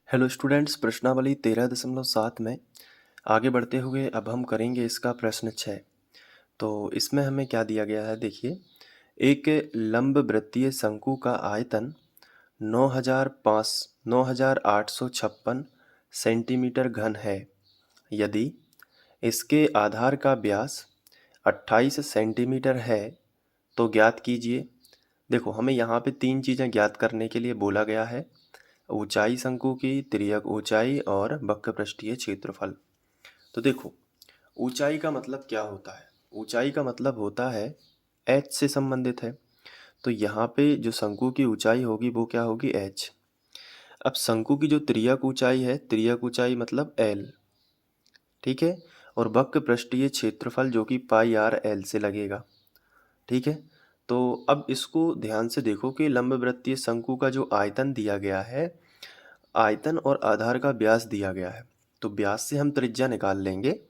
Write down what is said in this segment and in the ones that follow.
Hello students, प्रश्नावली 13.7 में आगे बढ़ते हुए अब हम करेंगे इसका प्रश्न 6। तो इसमें हमें क्या दिया गया है, देखिए। एक लंब वृत्तीय शंकु का आयतन 9856 सेंटीमीटर घन है। यदि इसके आधार का व्यास 28 सेंटीमीटर है तो ज्ञात कीजिए। देखो, हमें यहाँ पे तीन चीज़ें ज्ञात करने के लिए बोला गया है: ऊंचाई शंकु की, तिर्यक ऊंचाई और वक्र पृष्ठीय क्षेत्रफल। तो देखो, ऊंचाई का मतलब क्या होता है? ऊंचाई का मतलब होता है h से संबंधित है। तो यहाँ पे जो शंकु की ऊंचाई होगी वो क्या होगी? h। अब शंकु की जो तिर्यक ऊंचाई है, तिर्यक ऊंचाई मतलब l, ठीक है। और वक्र पृष्ठीय क्षेत्रफल जो कि पाई आर एल से लगेगा, ठीक है। तो अब इसको ध्यान से देखो कि लंबवृत्तीय शंकु का जो आयतन दिया गया है, आयतन और आधार का व्यास दिया गया है। तो व्यास से हम त्रिज्या निकाल लेंगे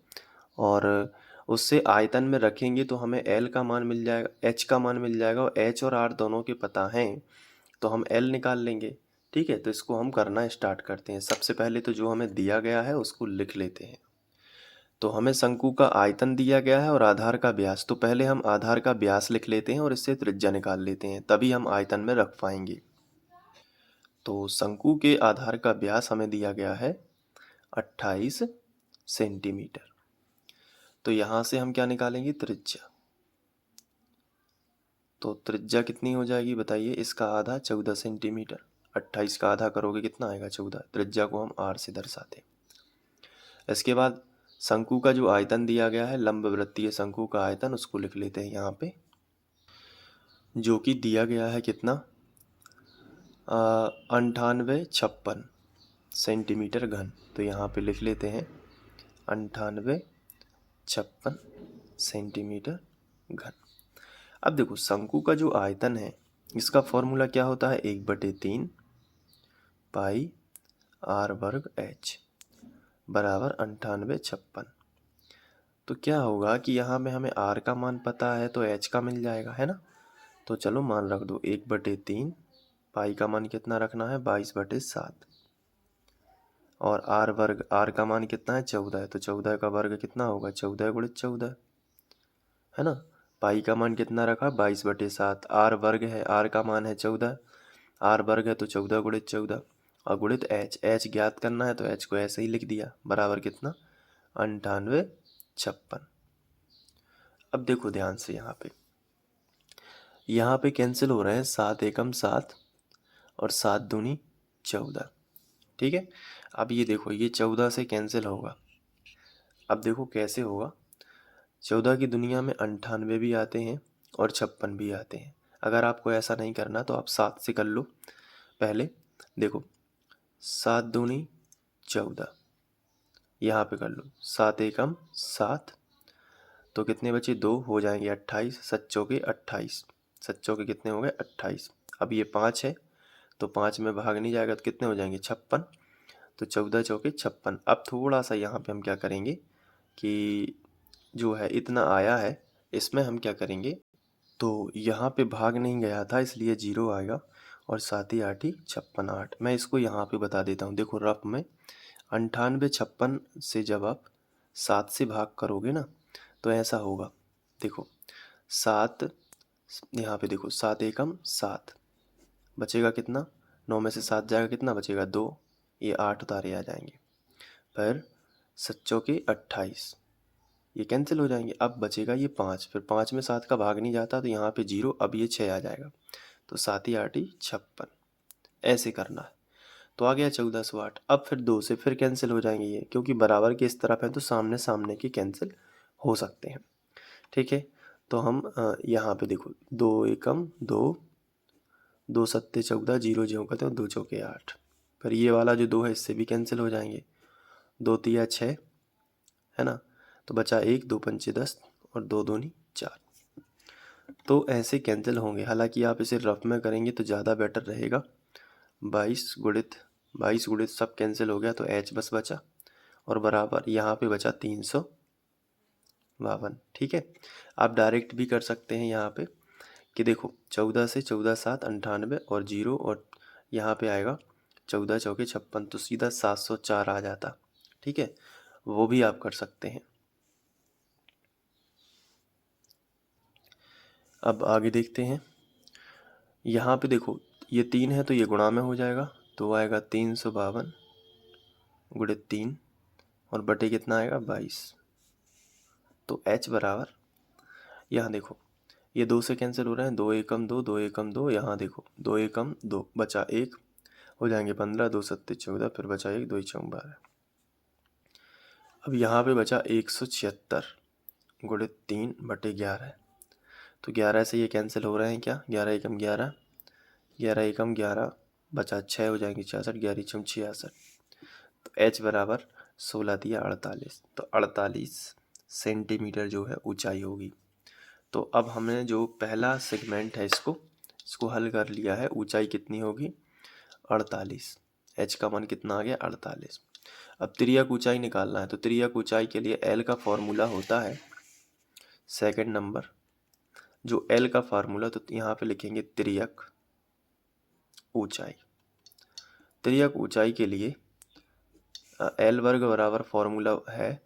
और उससे आयतन में रखेंगे तो हमें L का मान मिल जाएगा, H का मान मिल जाएगा। और H और R दोनों के पता हैं तो हम L निकाल लेंगे, ठीक है। तो इसको हम करना स्टार्ट करते हैं। सबसे पहले तो जो हमें दिया गया है उसको लिख लेते हैं। तो हमें शंकु का आयतन दिया गया है और आधार का व्यास। तो पहले हम आधार का व्यास लिख लेते हैं और इससे त्रिज्या निकाल लेते हैं, तभी हम आयतन में रख पाएंगे। तो शंकु के आधार का व्यास हमें दिया गया है 28 सेंटीमीटर। तो यहाँ से हम क्या निकालेंगे? त्रिज्या। तो त्रिज्या कितनी हो जाएगी बताइए? इसका आधा 14 सेंटीमीटर। 28 का आधा करोगे कितना आएगा? 14। त्रिज्या को हम r से दर्शाते हैं। इसके बाद शंकु का जो आयतन दिया गया है, लंबवृत्तीय शंकु का आयतन, उसको लिख लेते हैं यहाँ पे, जो कि दिया गया है कितना? 9856 सेंटीमीटर घन। तो यहाँ पे लिख लेते हैं 9856 सेंटीमीटर घन। अब देखो, शंकु का जो आयतन है इसका फॉर्मूला क्या होता है? 1/3 पाई आर वर्ग h बराबर 9856। तो क्या होगा कि यहाँ में हमें r का मान पता है तो h का मिल जाएगा, है ना। तो चलो मान रख दो 1/3, पाई का मान कितना रखना है? 22/7। और r वर्ग, r का मान कितना है? 14 है। तो 14 का वर्ग कितना होगा? 14 गुणित 14, है ना। पाई का मान कितना रखा? 22/7। r वर्ग है, r का मान है 14, r वर्ग है तो 14 गुणित 14 और गुणित h ज्ञात करना है तो h को ऐसे ही लिख दिया, बराबर कितना? 9856। अब देखो ध्यान से, यहाँ पे कैंसिल हो रहे हैं 7 एकम 7 और 7 दूनी 14, ठीक है। अब ये देखो, ये 14 से कैंसिल होगा। अब देखो कैसे होगा। 14 की दुनिया में 98 भी आते हैं और 56 भी आते हैं। अगर आपको ऐसा नहीं करना तो आप 7 से कर लो पहले। देखो, 7 दूनी 14, यहाँ पे कर लो 7 एकम 7, तो कितने बचे? 2 हो जाएंगे 28, सच्चों के 28, सच्चों के कितने हो गए? 28। अब ये 5 है तो 5 में भाग नहीं जाएगा तो कितने हो जाएंगे? 56। तो 14 चौके 56। अब थोड़ा सा यहाँ पे हम क्या करेंगे कि जो है इतना आया है, इसमें हम क्या करेंगे, तो यहाँ पे भाग नहीं गया था इसलिए 0 आएगा। और 7 ही 8 ही 56, 8। मैं इसको यहाँ पे बता देता हूँ। देखो रफ में 9856 से जब आप 7 से भाग करोगे ना तो ऐसा होगा। देखो 7, यहाँ पे देखो 7 एकम 7, बचेगा कितना? 9 में से 7 जाएगा, कितना बचेगा? 2। ये 8 उतारे आ जाएंगे। फिर सच्चों के 28, ये कैंसिल हो जाएंगे। अब बचेगा ये 5। फिर 5 में 7 का भाग नहीं जाता तो यहाँ पे 0। अब ये 6 आ जाएगा। तो 7 ही 8 ही 56, ऐसे करना है। तो आ गया 1408। अब फिर 2 से फिर कैंसिल हो जाएंगे ये, क्योंकि बराबर के इस तरफ है तो सामने सामने के कैंसिल हो सकते हैं, ठीक है। तो हम यहाँ पे देखो 2 एकम 2, 2 सत्ते 14, 0 ज्यों करते हो, 2 चौके 8। फिर ये वाला जो 2 है इससे भी कैंसिल हो जाएंगे। 2 तिया 6, है ना। तो बचा 1, 2 पंचे 10 और 2 दूनी 4। तो ऐसे कैंसिल होंगे। हालांकि आप इसे रफ में करेंगे तो ज़्यादा बेटर रहेगा। 22 गुणित सब कैंसिल हो गया तो h बस बचा और बराबर यहाँ पे बचा 352, ठीक है। आप डायरेक्ट भी कर सकते हैं यहाँ पे कि देखो 14 से 14 7 98 और 0 और यहाँ पे आएगा 14 चौके 56, तो सीधा 704 आ जाता। ठीक है, वो भी आप कर सकते हैं। अब आगे देखते हैं। यहाँ पे देखो ये 3 है तो ये गुणा में हो जाएगा, तो आएगा 352 गुणित 3 और बटे कितना आएगा 22। तो h बराबर, यहाँ देखो ये 2 से कैंसिल हो रहे हैं, 2 एकम 2, 2 एकम 2, यहाँ देखो 2 एकम 2 बचा 1, हो जाएंगे 15, 2 सत्ते 14, फिर बचा 1, 2 चौक 12। अब यहाँ पे बचा 176 गुणित 3 बटे 11, तो 11 से ये कैंसिल हो रहे हैं क्या, 11 एकम 11, 11 एकम 11, बचा 6, हो जाएंगे 66, 11 चौक 66। तो h बराबर 16 दिया 48, तो 48 सेंटीमीटर जो है ऊंचाई होगी। तो अब हमने जो पहला सेगमेंट है इसको हल कर लिया है। ऊंचाई कितनी होगी 48, h का मान कितना आ गया 48। अब तिर्यक ऊंचाई निकालना है, तो तिर्यक ऊंचाई के लिए l का फॉर्मूला होता है सेकंड नंबर, जो l का फार्मूला, तो यहाँ पे लिखेंगे तिर्यक ऊंचाई। तिर्यक ऊंचाई के लिए l वर्ग बराबर फॉर्मूला है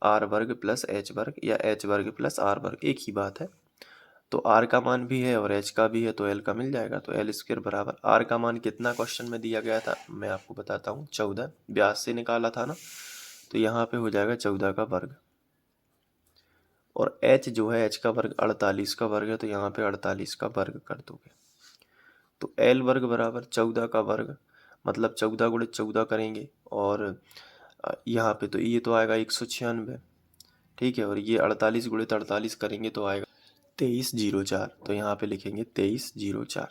r वर्ग प्लस h वर्ग या h वर्ग प्लस r वर्ग, एक ही बात है। तो r का मान भी है और h का भी है, तो l का मिल जाएगा। तो l स्क्वायर बराबर, r का मान कितना क्वेश्चन में दिया गया था मैं आपको बताता हूँ, 14 व्यास से निकाला था ना, तो यहाँ पे हो जाएगा 14 का वर्ग, और h जो है h का वर्ग 48 का वर्ग है, तो यहाँ पे 48 का वर्ग कर दोगे। तो l वर्ग बराबर 14 का वर्ग, मतलब 14 गुणित 14 करेंगे, और यहाँ पे तो ये तो आएगा 196, ठीक है, और ये 48 गुणित 48 करेंगे तो आएगा 2304, तो यहाँ पे लिखेंगे 2304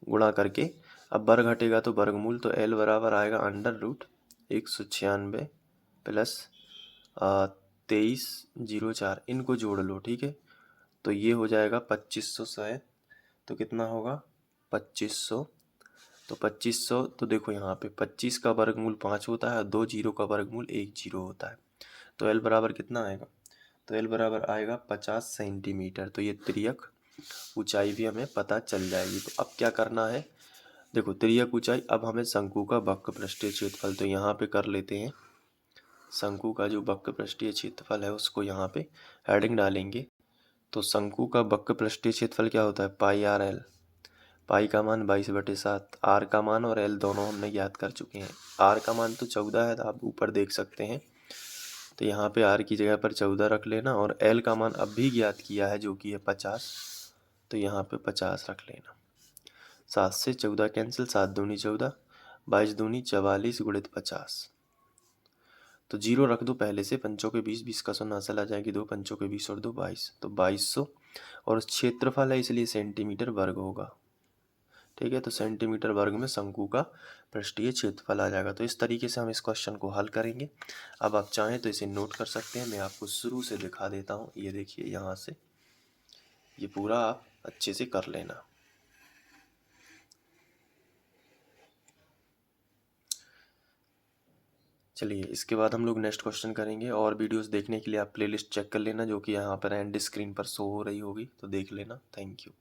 गुणा करके। अब वर्ग हटेगा तो वर्गमूल, तो l बराबर आएगा √196 प्लस 2304, इनको जोड़ लो, ठीक है, तो ये हो जाएगा 2500, तो कितना होगा 2500, तो 2500, तो देखो यहाँ पे 25 का वर्गमूल 5 होता है, 2 जीरो का वर्गमूल 1 जीरो होता है, तो l बराबर कितना आएगा, तो l बराबर आएगा 50 सेंटीमीटर। तो ये तिर्यक ऊंचाई भी हमें पता चल जाएगी। तो अब क्या करना है, देखो तिर्यक ऊंचाई, अब हमें शंकु का वक्र पृष्ठीय क्षेत्रफल, तो यहाँ पे कर लेते हैं। शंकु का जो वक्र पृष्ठीय क्षेत्रफल है उसको यहाँ पे हेडिंग डालेंगे। तो शंकु का वक्र पृष्ठीय क्षेत्रफल क्या होता है, पाई आर एल, पाई का मान 22/7, आर का मान और एल दोनों हमने ज्ञात कर चुके हैं। आर का मान तो 14 है, तो आप ऊपर देख सकते हैं, तो यहाँ पे आर की जगह पर 14 रख लेना, और एल का मान अब भी ज्ञात किया है जो कि है 50, तो यहाँ पे 50 रख लेना। 7 से 14 कैंसिल, 7 दूनी 14, 22 दूनी 44 गुणित 50, तो जीरो रख दो पहले से, पंचों के 20, 20 का 0 चला जाएगी, 2 पंचों के 20 और 2 22, तो 2200, और क्षेत्रफल है इसलिए सेंटीमीटर वर्ग होगा, ठीक है, तो सेंटीमीटर वर्ग में शंकु का पृष्ठीय क्षेत्रफल आ जाएगा। तो इस तरीके से हम इस क्वेश्चन को हल करेंगे। अब आप चाहें तो इसे नोट कर सकते हैं, मैं आपको शुरू से दिखा देता हूँ। ये देखिए यहाँ से ये पूरा आप अच्छे से कर लेना। चलिए इसके बाद हम लोग नेक्स्ट क्वेश्चन करेंगे, और वीडियोस देखने के लिए आप प्लेलिस्ट चेक कर लेना जो कि यहाँ पर एंड स्क्रीन पर शो हो रही होगी, तो देख लेना। Thank you.